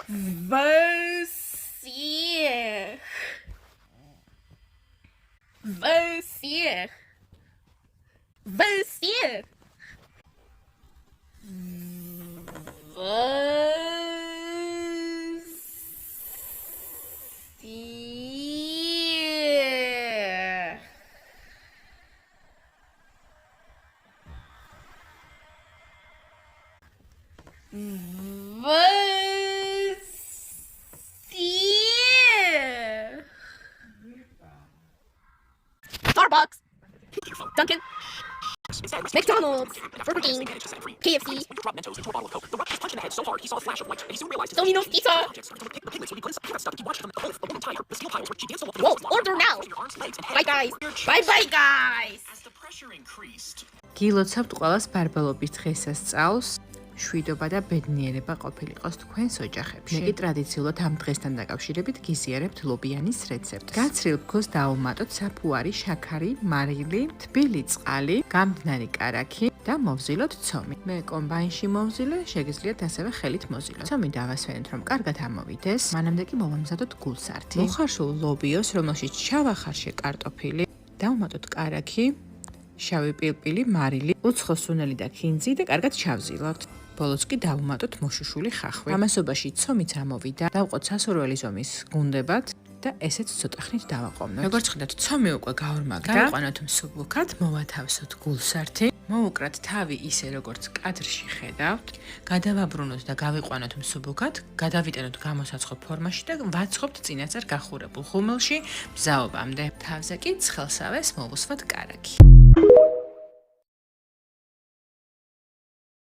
Versier. Versier. Versier. Versier. Versier. Starbucks. Dunkin'. McDonald's. Burger King. KFC. Domino's Pizza. Whoa, order now. Bye guys. Bye bye guys. გილოცავთ ყველას ბარბალობის დღესასწაულს. შვიდობა და ბედნიერება ყოფილიყოს თქვენს ოჯახებში. მე კი ტრადიციულად ამ დღესთან დაკავშირებით გიზიარებთ ლობიანის რეცეპტს. გაცრილ ფქოს დაუმატოთ საფუარი, შაქარი, მარილი, თბილი წყალი, გამდნარი კარაქი და მოვზილოთ ცომი. მე კომბაინში მოვზილე, შეგიძლიათ ასევე ხელით მოზილოთ. ცომი დავასვენეთ, რომ კარგად ამოვიდეს. მანამდე კი მოვამზადოთ გულსართი. მოხარშულ ლობიოს, რომელშიც შავახარშე კარტოფილი, დავუმატოთ კარაქი, შავი პილპილი, მარილი, უცხო სუნელი და ქინძი და კარგად ჩავზილოთ. ბოლოს კი დავუმატოთ მოშუშული ხახვი. ამასობაში ცომიც ამოვიდა, დავყოთ სასურველი ზომის გუნდებად და ესეც ცოტა ხნით დავაყოვნოთ. როგორც ხედავთ, ცომი უკვე გაორმაგდა. დავიყვანოთ მსუბუქად, მოვათავსოთ გულსართი, მოვუკრათ თავი ისე როგორც კადრში ხედავთ, გადავაბრუნოთ და გავიყვანოთ მსუბუქად, გადავიტანოთ გამოსაცხო ფორმაში და ვაცხობთ წინასწარ გახურებულ ხუმელში მზაობამდე. თავზე კი ცხელსავეს მოვუსვათ კარაქი.